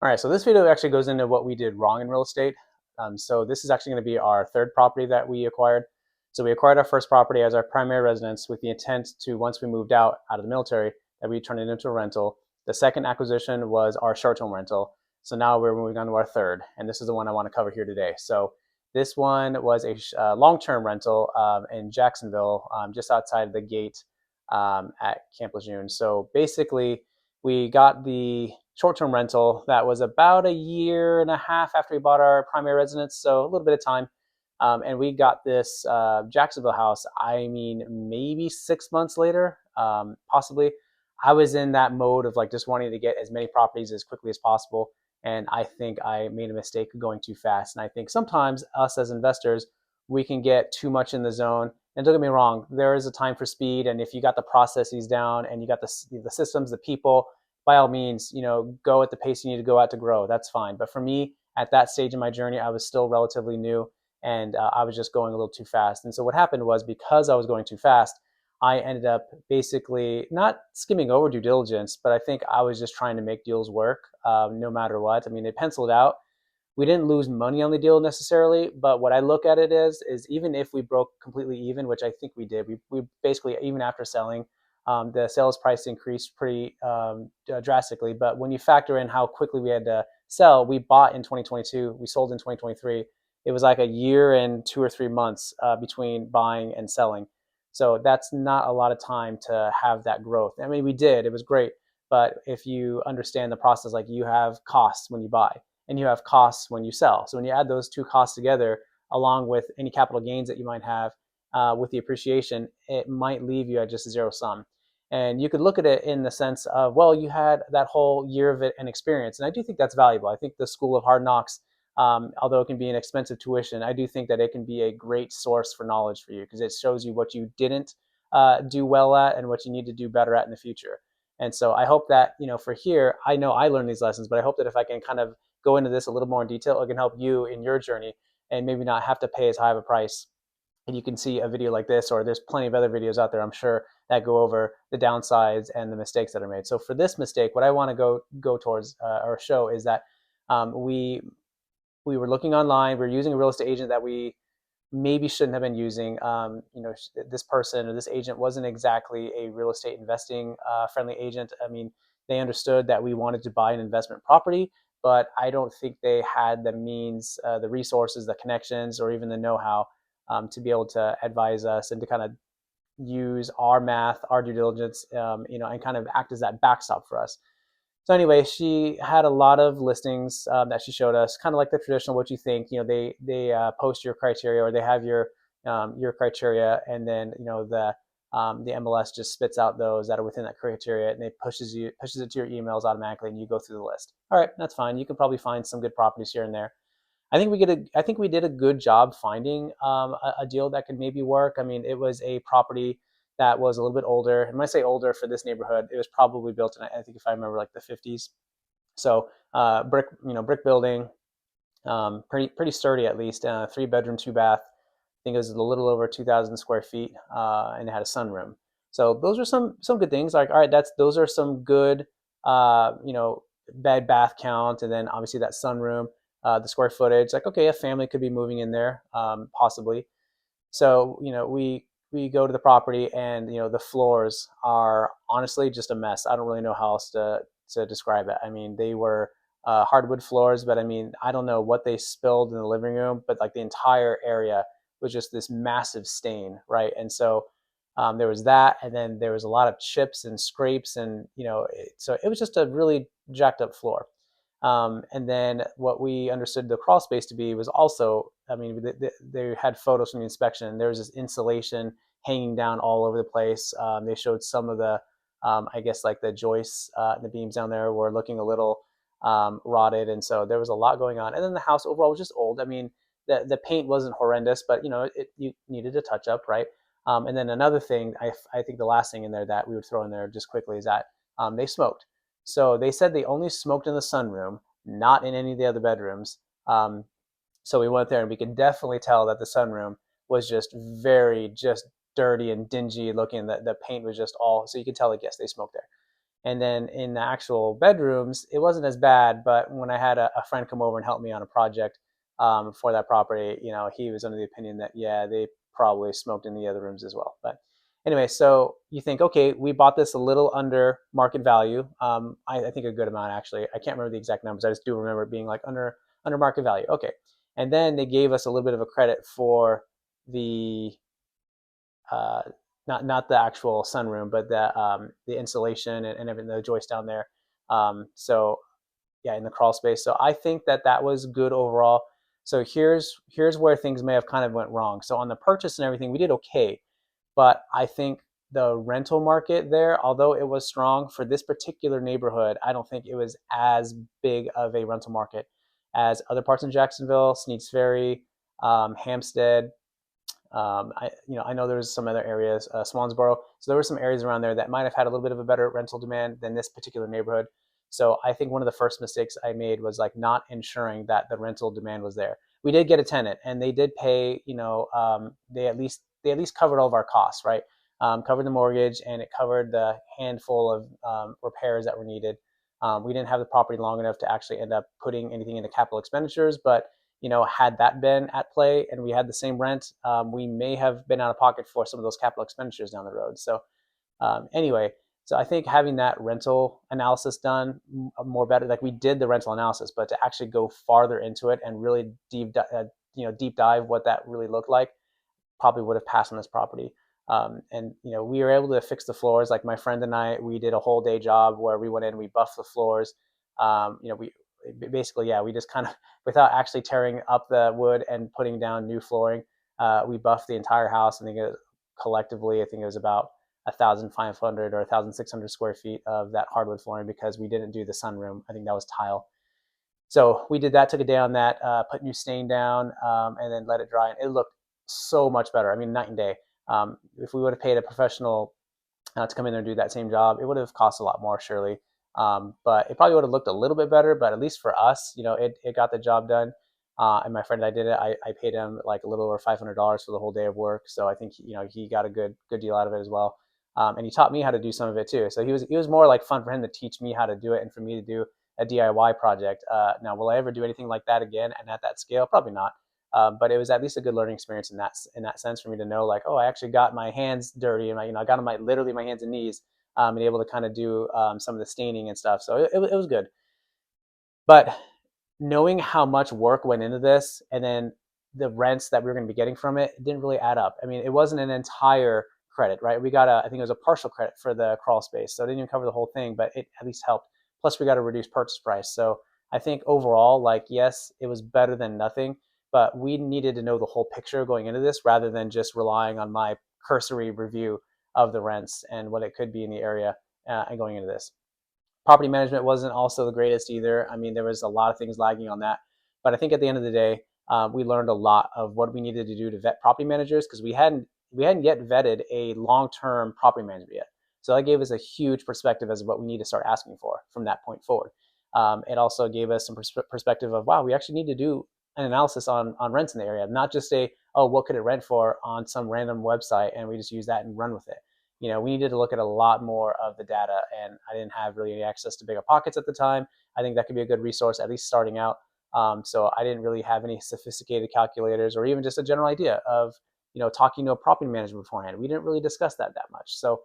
All right, so this video actually goes into what we did wrong in real estate. So this is actually going to be our third property that we acquired. So we acquired our first property as our primary residence with the intent to, once we moved out of the military, that we turn it into a rental. The second acquisition was our short-term rental. So now we're moving on to our third, and this is the one I want to cover here today. So this one was a long-term rental in Jacksonville, just outside the gate at Camp Lejeune. So basically, we got the short-term rental that was about a year and a half after we bought our primary residence, so a little bit of time. And we got this Jacksonville house, I mean, maybe 6 months later, possibly. I was in that mode of like just wanting to get as many properties as quickly as possible. And I think I made a mistake going too fast. And I think sometimes us as investors, we can get too much in the zone. And don't get me wrong, there is a time for speed. And if you got the processes down and you got the systems, the people, by all means, go at the pace you need to go at to grow. That's fine. But for me, at that stage in my journey, I was still relatively new, and I was just going a little too fast. And so what happened was, because I was going too fast, I ended up basically not skimming over due diligence, but I think I was just trying to make deals work no matter what. I mean, they penciled out. We didn't lose money on the deal necessarily, but what I look at it is even if we broke completely even, which I think we did, we basically, even after selling, the sales price increased pretty drastically. But when you factor in how quickly we had to sell, we bought in 2022, we sold in 2023. It was like a year and 2 or 3 months between buying and selling. So that's not a lot of time to have that growth. I mean, we did, it was great. But if you understand the process, like, you have costs when you buy and you have costs when you sell. So when you add those two costs together, along with any capital gains that you might have with the appreciation, it might leave you at just a zero sum. And you could look at it in the sense of, well, you had that whole year of it and experience. And I do think that's valuable. I think the School of Hard Knocks, although it can be an expensive tuition, I do think that it can be a great source for knowledge for you, because it shows you what you didn't do well at and what you need to do better at in the future. And so I hope that, for here, I know I learned these lessons, but I hope that if I can kind of go into this a little more in detail, it can help you in your journey and maybe not have to pay as high of a price. And you can see a video like this, or there's plenty of other videos out there, I'm sure, that go over the downsides and the mistakes that are made. So for this mistake, what I want to go towards or show is that we were looking online. We were using a real estate agent that we maybe shouldn't have been using. This person or this agent wasn't exactly a real estate investing friendly agent. I mean, they understood that we wanted to buy an investment property, but I don't think they had the means, the resources, the connections, or even the know-how to be able to advise us and to kind of use our math, our due diligence, and kind of act as that backstop for us. So anyway, she had a lot of listings that she showed us, kind of like the traditional what you think. They post your criteria, or they have your criteria, and then the MLS just spits out those that are within that criteria, and it pushes it to your emails automatically, and you go through the list. All right, that's fine. You can probably find some good properties here and there. I think we did a good job finding a deal that could maybe work. I mean, it was a property that was a little bit older. And when I say older for this neighborhood, it was probably built in, I think, if I remember, like the 50s. So brick building, pretty sturdy, at least. 3 bedroom, 2 bath. I think it was a little over 2,000 square feet, and it had a sunroom. So those are some good things. Like, all right, those are some good, bed bath count, and then obviously that sunroom, the square footage. Like, okay, a family could be moving in there, possibly. So we go to the property, and the floors are honestly just a mess. I don't really know how else to describe it. I mean, they were hardwood floors, but I mean, I don't know what they spilled in the living room, but like the entire area was just this massive stain, right? And so there was that, and then there was a lot of chips and scrapes, and so it was just a really jacked up floor. And then what we understood the crawl space to be was also, I mean, they had photos from the inspection. There was this insulation hanging down all over the place. They showed some of the, I guess, like the joists, the beams down there were looking a little rotted. And so there was a lot going on. And then the house overall was just old. I mean, the paint wasn't horrendous, but you needed a touch up, right? And then another thing, I think the last thing in there that we would throw in there just quickly is that they smoked. So they said they only smoked in the sunroom, not in any of the other bedrooms. So we went there, and we could definitely tell that the sunroom was just very just dirty and dingy looking. The paint was just all, so you could tell, like, yes, they smoked there. And then in the actual bedrooms, it wasn't as bad. But when I had a friend come over and help me on a project for that property, he was under the opinion that, yeah, they probably smoked in the other rooms as well. But anyway, so you think, okay, we bought this a little under market value. I think a good amount, actually. I can't remember the exact numbers. I just do remember it being like under market value. Okay. And then they gave us a little bit of a credit for the uh, not the actual sunroom, but the insulation and everything, the joist down there. So yeah, in the crawl space. So I think that was good overall. So here's where things may have kind of went wrong. So on the purchase and everything, we did okay, but I think the rental market there, although it was strong for this particular neighborhood, I don't think it was as big of a rental market as other parts in Jacksonville, Sneads Ferry, Hampstead, I know there's some other areas, Swansboro. So there were some areas around there that might have had a little bit of a better rental demand than this particular neighborhood. So I think one of the first mistakes I made was like not ensuring that the rental demand was there. We did get a tenant, and they did pay. They at least covered all of our costs, right? Covered the mortgage, and it covered the handful of repairs that were needed. We didn't have the property long enough to actually end up putting anything into capital expenditures, but had that been at play and we had the same rent, we may have been out of pocket for some of those capital expenditures down the road. So anyway, so I think having that rental analysis done more better, like we did the rental analysis, but to actually go farther into it and really deep dive what that really looked like, probably would have passed on this property. And we were able to fix the floors. Like my friend and I, we did a whole day job where we went in, we buffed the floors. We basically, yeah, we just kind of, without actually tearing up the wood and putting down new flooring, we buffed the entire house. I think collectively, I think it was about 1,500 or 1,600 square feet of that hardwood flooring because we didn't do the sunroom. I think that was tile. So we did that, took a day on that, put new stain down, and then let it dry. And it looked so much better. I mean, night and day. If we would have paid a professional to come in there and do that same job, it would have cost a lot more, surely. But it probably would have looked a little bit better. But at least for us, it got the job done. And my friend and I did it. I paid him like a little over $500 for the whole day of work. So I think he got a good deal out of it as well. And he taught me how to do some of it too. So it was more like fun for him to teach me how to do it and for me to do a DIY project. Now, will I ever do anything like that again and at that scale? Probably not. But it was at least a good learning experience in that sense for me to know, like, oh, I actually got my hands dirty and I got on literally my hands and knees, and able to kind of do some of the staining and stuff. So it was good. But knowing how much work went into this and then the rents that we were going to be getting from it, it didn't really add up. I mean, it wasn't an entire credit, right? We got I think it was a partial credit for the crawl space. So it didn't even cover the whole thing, but it at least helped. Plus we got a reduced purchase price. So I think overall, like, yes, it was better than nothing, but we needed to know the whole picture going into this rather than just relying on my cursory review of the rents and what it could be in the area and going into this. Property management wasn't also the greatest either. I mean, there was a lot of things lagging on that. But I think at the end of the day, we learned a lot of what we needed to do to vet property managers because we hadn't yet vetted a long-term property manager yet. So that gave us a huge perspective as to what we need to start asking for from that point forward. It also gave us some perspective of, wow, we actually need to do an analysis on rents in the area, not just say, oh, what could it rent for on some random website and we just use that and run with it. We needed to look at a lot more of the data, and I didn't have really any access to Bigger Pockets at the time. I think that could be a good resource, at least starting out. So I didn't really have any sophisticated calculators or even just a general idea of, talking to a property manager beforehand. We didn't really discuss that much. So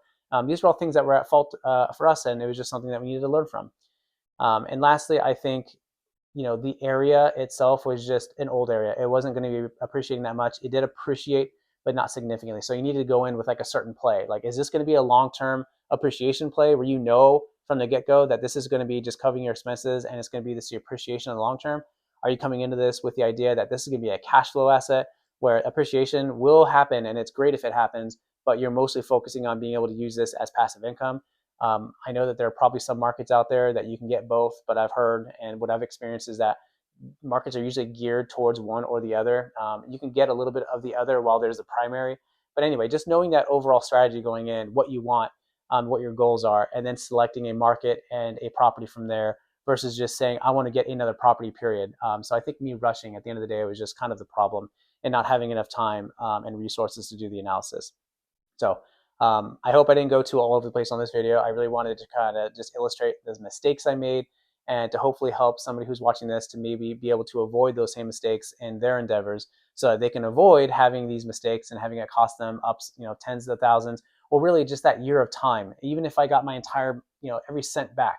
these were all things that were at fault for us, and it was just something that we needed to learn from. And lastly, I think the area itself was just an old area. It wasn't going to be appreciating that much. It did appreciate, but not significantly. So you needed to go in with like a certain play. Like, is this going to be a long-term appreciation play where from the get-go that this is going to be just covering your expenses and it's going to be this appreciation in the long term? Are you coming into this with the idea that this is going to be a cash flow asset where appreciation will happen and it's great if it happens, but you're mostly focusing on being able to use this as passive income? I know that there are probably some markets out there that you can get both, but I've heard and what I've experienced is that markets are usually geared towards one or the other. You can get a little bit of the other while there's the primary. But anyway, just knowing that overall strategy going in, what you want, what your goals are, and then selecting a market and a property from there versus just saying, I want to get another property, period. So I think me rushing at the end of the day was just kind of the problem and not having enough time and resources to do the analysis. So I hope I didn't go too all over the place on this video. I really wanted to kind of just illustrate those mistakes I made and to hopefully help somebody who's watching this to maybe be able to avoid those same mistakes in their endeavors so that they can avoid having these mistakes and having it cost them up, tens of thousands, or really just that year of time. Even if I got my entire, every cent back,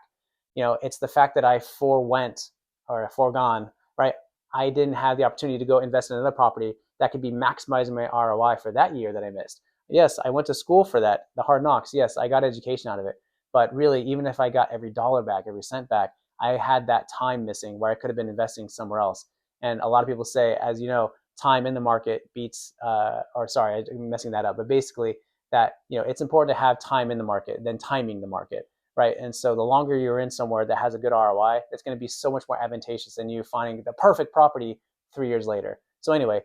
it's the fact that I forewent or foregone, right? I didn't have the opportunity to go invest in another property that could be maximizing my ROI for that year that I missed. Yes, I went to school for that, the hard knocks. Yes, I got education out of it. But really, even if I got every dollar back, every cent back, I had that time missing where I could have been investing somewhere else. And a lot of people say, as you know, time in the market beats, or sorry, I'm messing that up. But basically, that it's important to have time in the market than timing the market, right? And so the longer you're in somewhere that has a good ROI, it's going to be so much more advantageous than you finding the perfect property 3 years later. So anyway,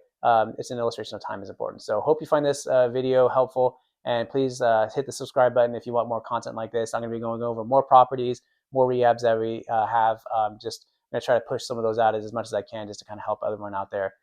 it's an illustration of time is important. So hope you find this video helpful, and please hit the subscribe button if you want more content like this. I'm going to be going over more properties, more rehabs that we have. Just going to try to push some of those out as much as I can just to kind of help everyone out there.